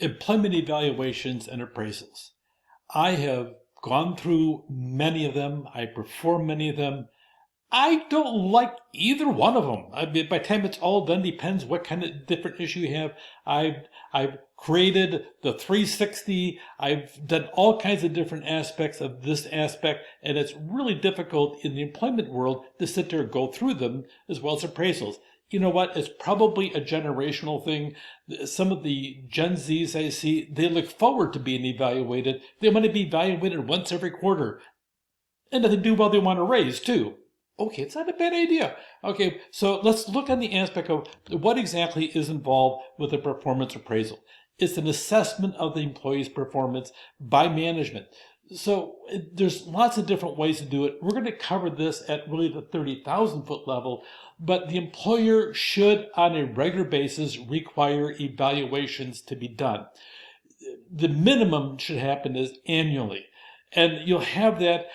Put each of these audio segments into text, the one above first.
Employment evaluations and appraisals. I have gone through many of them. I perform many of them. I don't like either one of them. I mean, by the time it's all done, depends what kind of different issue you have. I've created the 360. I've done all kinds of different aspects of this aspect, and it's really difficult in the employment world to sit there and go through them as well as appraisals. You know what? It's probably a generational thing. Some of the Gen Zs I see, they look forward to being evaluated. They want to be evaluated once every quarter. And if they do well, they want a raise too. Okay, it's not a bad idea. Okay, so let's look on the aspect of what exactly is involved with a performance appraisal. It's an assessment of the employee's performance by management. So there's lots of different ways to do it. We're going to cover this at really the 30,000 foot level, but the employer should on a regular basis require evaluations to be done. The minimum should happen is annually. And you'll have that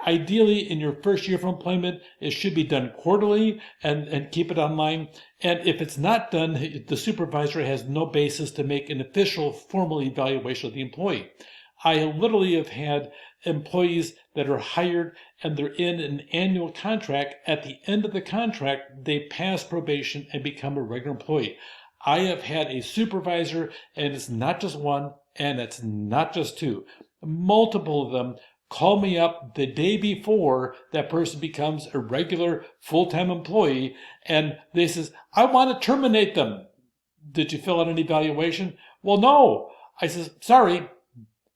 ideally in your first year of employment. It should be done quarterly and keep it online. And if it's not done, the supervisor has no basis to make an official formal evaluation of the employee. I literally have had employees that are hired and they're in an annual contract. At the end of the contract, they pass probation and become a regular employee. I have had a supervisor, and it's not just one, and it's not just two. Multiple of them call me up the day before that person becomes a regular full-time employee, and they says, I want to terminate them. Did you fill out an evaluation? Well, no. I says, sorry.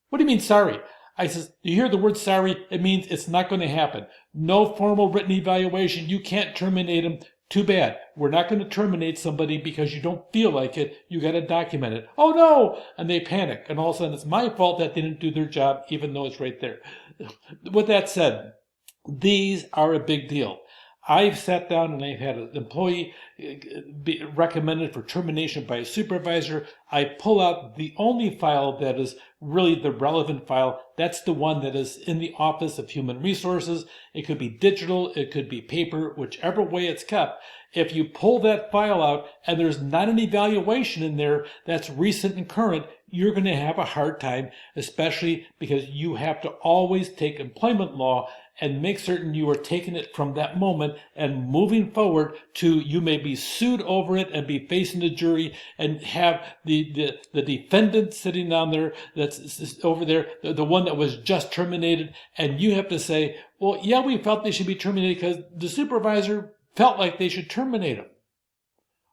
What do you mean sorry? I says, you hear the word sorry, it means it's not going to happen. No formal written evaluation. You can't terminate them. Too bad. We're not going to terminate somebody because you don't feel like it. You got to document it. Oh no! And they panic. And all of a sudden it's my fault that they didn't do their job, even though it's right there. With that said, these are a big deal. I've sat down and I've had an employee be recommended for termination by a supervisor. I pull out the only file that is really the relevant file. That's the one that is in the Office of Human Resources. It could be digital, it could be paper, whichever way it's kept. If you pull that file out and there's not an evaluation in there that's recent and current, you're going to have a hard time, especially because you have to always take employment law and make certain you are taking it from that moment and moving forward to you may be sued over it and be facing the jury and have the defendant sitting down there that's over there, the one that was just terminated, and you have to say, well, yeah, we felt they should be terminated because the supervisor felt like they should terminate them.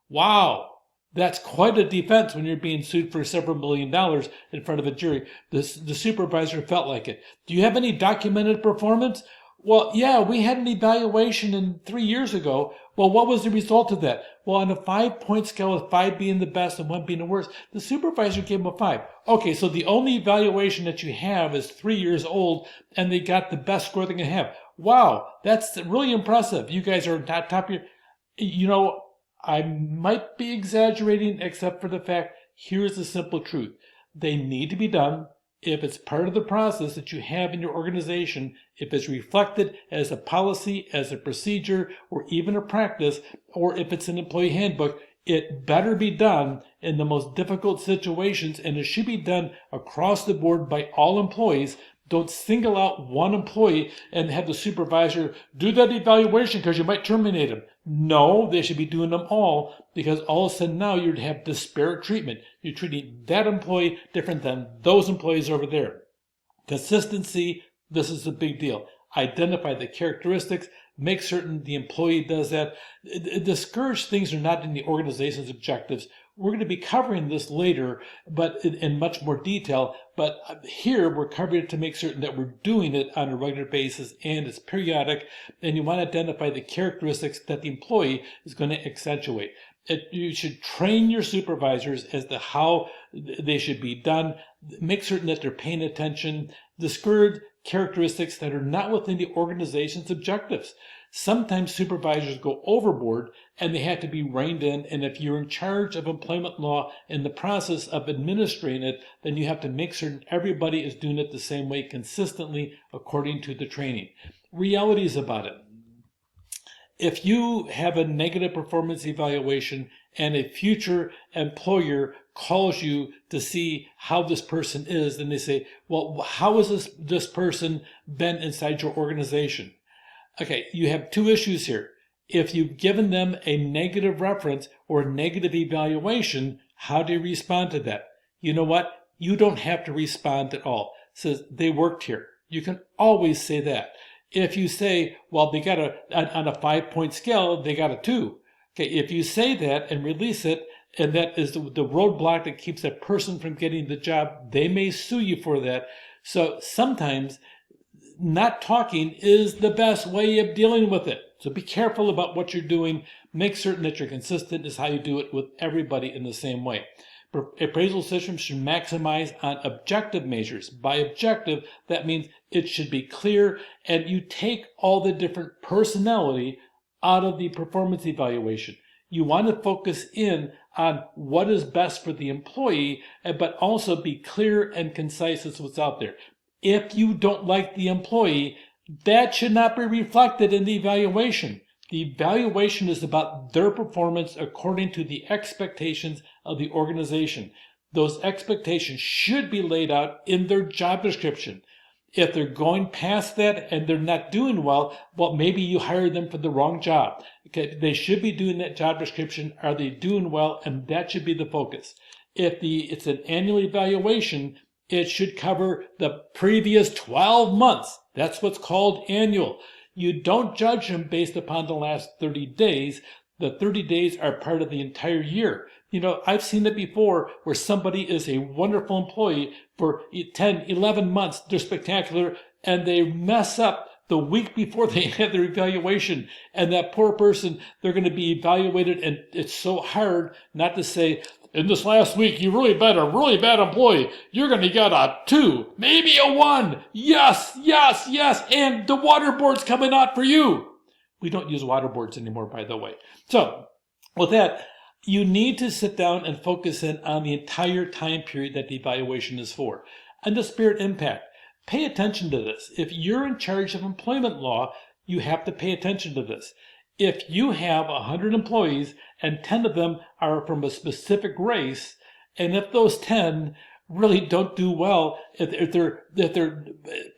Wow. That's quite a defense when you're being sued for several $1 million in front of a jury. The supervisor felt like it. Do you have any documented performance? Well, yeah, we had an evaluation 3 years ago. Well, what was the result of that? Well, on a 5-point scale with 5 being the best and 1 being the worst, the supervisor gave them a 5. Okay, so the only evaluation that you have is 3 years old and they got the best score they can have. Wow, that's really impressive. You guys are not top of your... You know, I might be exaggerating, except for the fact, here's the simple truth. They need to be done. If it's part of the process that you have in your organization, if it's reflected as a policy, as a procedure, or even a practice, or if it's an employee handbook, it better be done in the most difficult situations, and it should be done across the board by all employees. Don't single out one employee and have the supervisor do that evaluation because you might terminate them. No, they should be doing them all, because all of a sudden now you'd have disparate treatment. You're treating that employee different than those employees over there. Consistency, this is a big deal. Identify the characteristics, make certain the employee does that. Discouraged things are not in the organization's objectives. We're going to be covering this later, but in much more detail. But here we're covering it to make certain that we're doing it on a regular basis and it's periodic. And you want to identify the characteristics that the employee is going to accentuate. You should train your supervisors as to how they should be done. Make certain that they're paying attention. Discourage characteristics that are not within the organization's objectives. Sometimes supervisors go overboard and they have to be reined in. And if you're in charge of employment law in the process of administering it, then you have to make certain everybody is doing it the same way consistently according to the training. Realities about it. If you have a negative performance evaluation and a future employer calls you to see how this person is, and they say, well, how has this person been inside your organization? Okay, you have two issues here. If you've given them a negative reference or a negative evaluation, how do you respond to that? You know what? You don't have to respond at all. It says they worked here. You can always say that. If you say, well, they got on a 5-point scale, they got a 2. Okay, if you say that and release it, and that is the roadblock that keeps that person from getting the job, they may sue you for that. So sometimes not talking is the best way of dealing with it. So be careful about what you're doing. Make certain that you're consistent is how you do it with everybody in the same way. Appraisal systems should maximize on objective measures. By objective, that means it should be clear, and you take all the different personality out of the performance evaluation. You want to focus in on what is best for the employee, but also be clear and concise as what's out there. If you don't like the employee, that should not be reflected in the evaluation. The evaluation is about their performance according to the expectations of the organization. Those expectations should be laid out in their job description. If they're going past that and they're not doing well, maybe you hired them for the wrong job. Okay, they should be doing that job description. Are they doing well? And that should be the focus. If it's an annual evaluation, it should cover the previous 12 months. That's what's called annual. You don't judge them based upon the last 30 days. The 30 days are part of the entire year. You know, I've seen it before where somebody is a wonderful employee for 10, 11 months. They're spectacular, and they mess up the week before they have their evaluation. And that poor person, they're going to be evaluated, and it's so hard not to say, in this last week, you really been a really bad employee. You're going to get a 2, maybe a 1. Yes, yes, yes. And the water board's coming out for you. We don't use water boards anymore, by the way. So with that, you need to sit down and focus in on the entire time period that the evaluation is for. And the spirit impact. Pay attention to this. If you're in charge of employment law, you have to pay attention to this. If you have 100 employees and 10 of them are from a specific race, and if those 10 really don't do well, if they're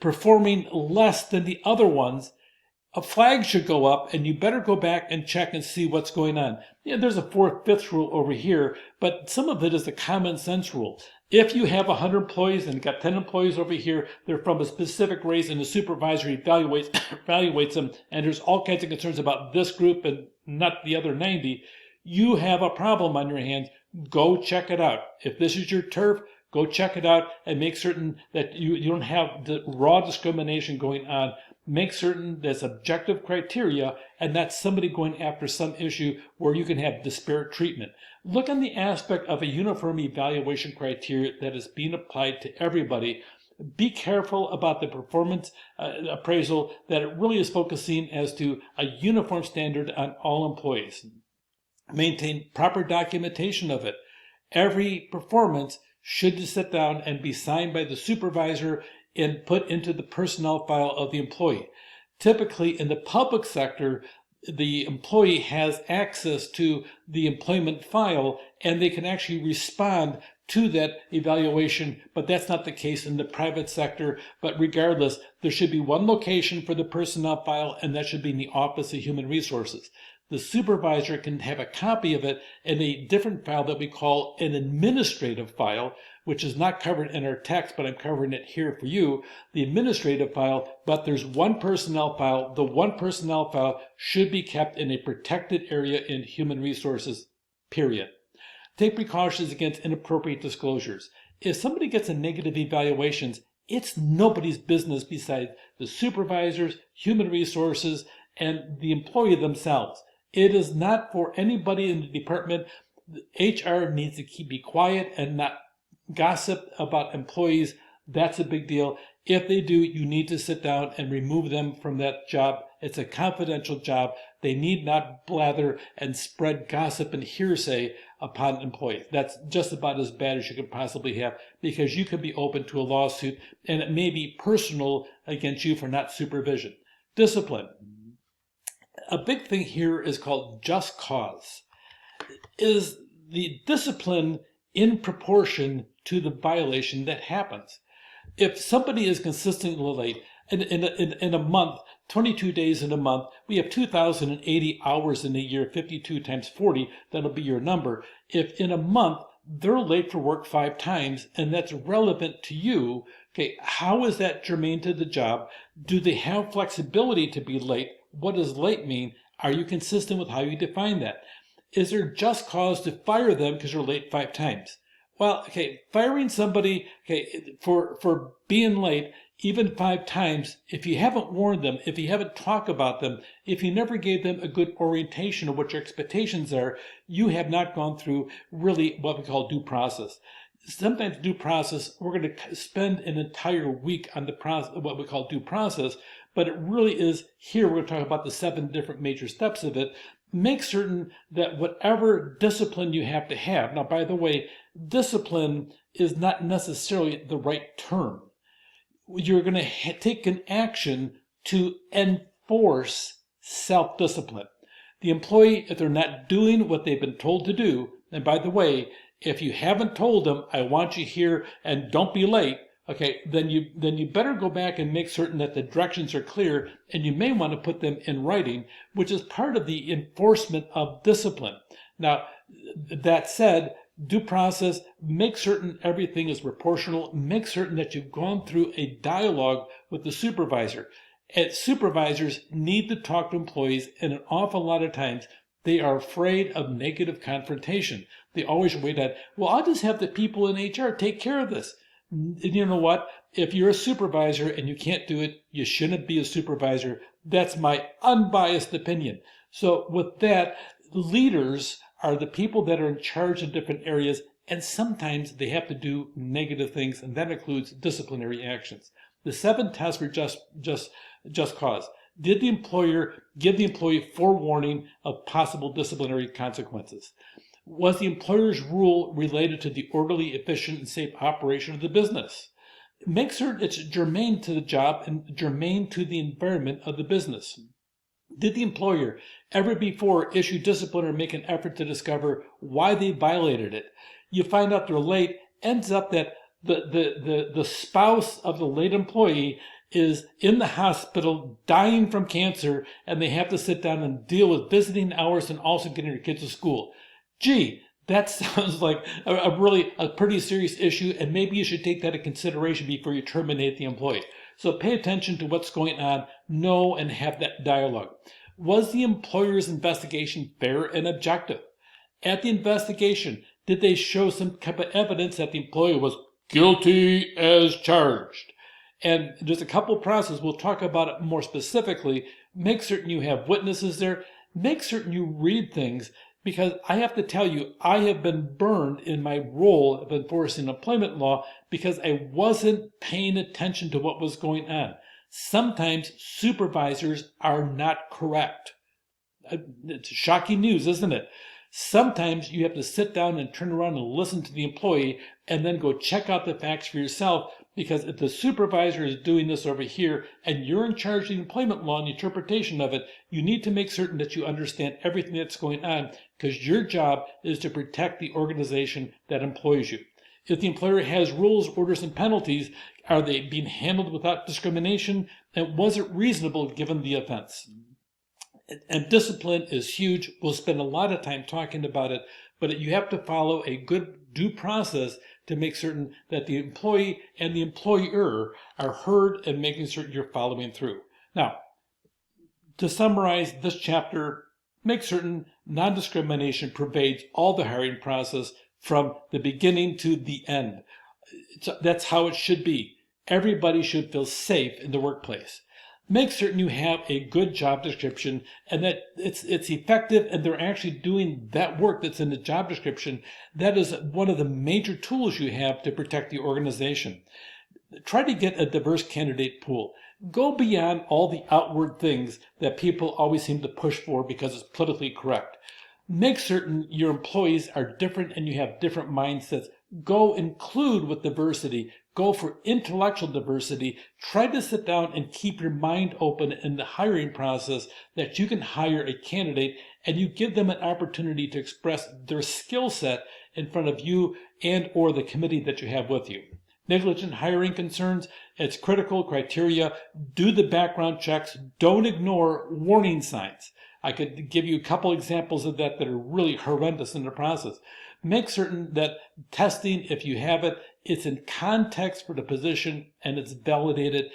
performing less than the other ones, a flag should go up, and you better go back and check and see what's going on. Yeah, there's a 4th, 5th rule over here, but some of it is a common sense rule. If you have 100 employees and got 10 employees over here, they're from a specific race, and the supervisor evaluates them, and there's all kinds of concerns about this group and not the other 90, you have a problem on your hands. Go check it out. If this is your turf, go check it out and make certain that you don't have the raw discrimination going on. Make certain there's objective criteria and not somebody going after some issue where you can have disparate treatment. Look on the aspect of a uniform evaluation criteria that is being applied to everybody. Be careful about the performance appraisal, that it really is focusing as to a uniform standard on all employees. Maintain proper documentation of it. Every performance should sit down and be signed by the supervisor and put into the personnel file of the employee. Typically, in the public sector, the employee has access to the employment file, and they can actually respond to that evaluation, but that's not the case in the private sector. But regardless, there should be one location for the personnel file, and that should be in the Office of Human Resources. The supervisor can have a copy of it in a different file that we call an administrative file, which is not covered in our text, but I'm covering it here for you, the administrative file. But there's one personnel file. The one personnel file should be kept in a protected area in human resources, period. Take precautions against inappropriate disclosures. If somebody gets a negative evaluations, it's nobody's business besides the supervisors, human resources, and the employee themselves. It is not for anybody in the department. HR needs to be quiet and not gossip about employees. That's a big deal. If they do, you need to sit down and remove them from that job. It's a confidential job. They need not blather and spread gossip and hearsay upon employees. That's just about as bad as you could possibly have, because you could be open to a lawsuit, and it may be personal against you for not supervision. Discipline. A big thing here is called just cause. Is the discipline in proportion to the violation that happens. If somebody is consistently late, in a month, 22 days in a month, we have 2,080 hours in a year, 52 times 40, that'll be your number. If in a month they're late for work 5 times, and that's relevant to you, okay, how is that germane to the job? Do they have flexibility to be late? What does late mean? Are you consistent with how you define that? Is there just cause to fire them because you're late 5 times? Well, okay, firing somebody, okay, for being late even 5 times, if you haven't warned them, if you haven't talked about them, if you never gave them a good orientation of what your expectations are, you have not gone through really what we call due process. Sometimes due process, we're going to spend an entire week on the process, what we call due process, but it really is here we're going to talk about the 7 different major steps of it. Make certain that whatever discipline you have to have, now by the way, discipline is not necessarily the right term. You're going to take an action to enforce self-discipline. The employee, if they're not doing what they've been told to do, and by the way, if you haven't told them, I want you here and don't be late, okay, then you better go back and make certain that the directions are clear, and you may want to put them in writing, which is part of the enforcement of discipline. Now, that said, due process, make certain everything is proportional, make certain that you've gone through a dialogue with the supervisor. And supervisors need to talk to employees, and an awful lot of times they are afraid of negative confrontation. They always wait at, well, I'll just have the people in HR take care of this. And you know what? If you're a supervisor and you can't do it, you shouldn't be a supervisor. That's my unbiased opinion. So with that, leaders are the people that are in charge of different areas, and sometimes they have to do negative things, and that includes disciplinary actions. The 7 tests for just cause. Did the employer give the employee forewarning of possible disciplinary consequences? Was the employer's rule related to the orderly, efficient, and safe operation of the business? Make certain it's germane to the job and germane to the environment of the business. Did the employer ever before issue discipline or make an effort to discover why they violated it? You find out they're late, ends up that the spouse of the late employee is in the hospital dying from cancer, and they have to sit down and deal with visiting hours and also getting their kids to school. Gee, that sounds like a pretty serious issue, and maybe you should take that into consideration before you terminate the employee. So pay attention to what's going on, know and have that dialogue. Was the employer's investigation fair and objective? At the investigation, did they show some type of evidence that the employee was guilty as charged? And there's a couple processes, we'll talk about it more specifically. Make certain you have witnesses there. Make certain you read things, because I have to tell you, I have been burned in my role of enforcing employment law because I wasn't paying attention to what was going on. Sometimes supervisors are not correct. It's shocking news, isn't it? Sometimes you have to sit down and turn around and listen to the employee and then go check out the facts for yourself, because if the supervisor is doing this over here and you're in charge of the employment law and the interpretation of it, you need to make certain that you understand everything that's going on, because your job is to protect the organization that employs you. If the employer has rules, orders, and penalties, are they being handled without discrimination? And was it reasonable given the offense? And discipline is huge. We'll spend a lot of time talking about it, but you have to follow a good due process to make certain that the employee and the employer are heard and making certain you're following through. Now, to summarize this chapter, make certain non-discrimination pervades all the hiring process from the beginning to the end. That's how it should be. Everybody should feel safe in the workplace. Make certain you have a good job description and that it's effective and they're actually doing that work that's in the job description. That is one of the major tools you have to protect the organization. Try to get a diverse candidate pool. Go beyond all the outward things that people always seem to push for because it's politically correct. Make certain your employees are different and you have different mindsets. Go include with diversity. Go for intellectual diversity. Try to sit down and keep your mind open in the hiring process, that you can hire a candidate and you give them an opportunity to express their skill set in front of you and or the committee that you have with you. Negligent hiring concerns, it's critical criteria. Do the background checks. Don't ignore warning signs. I could give you a couple examples of that are really horrendous in the process. Make certain that testing, if you have it, it's in context for the position and it's validated.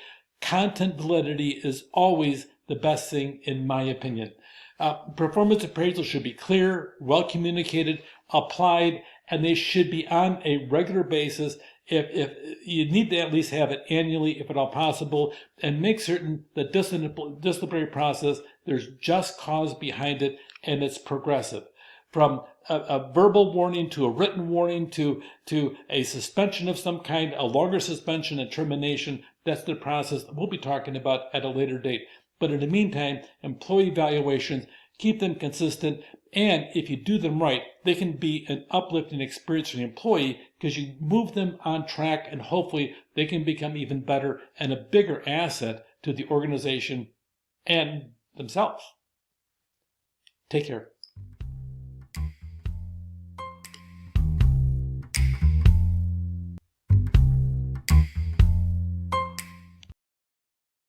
Content validity is always the best thing, in my opinion. Performance appraisals should be clear, well communicated, applied, and they should be on a regular basis. If you need to at least have it annually, if at all possible, and make certain the disciplinary process, there's just cause behind it and it's progressive. From a verbal warning to a written warning to a suspension of some kind, a longer suspension and termination, that's the process that we'll be talking about at a later date. But in the meantime, employee evaluations, keep them consistent, and if you do them right, they can be an uplifting experience for the employee because you move them on track and hopefully they can become even better and a bigger asset to the organization and themselves. Take care.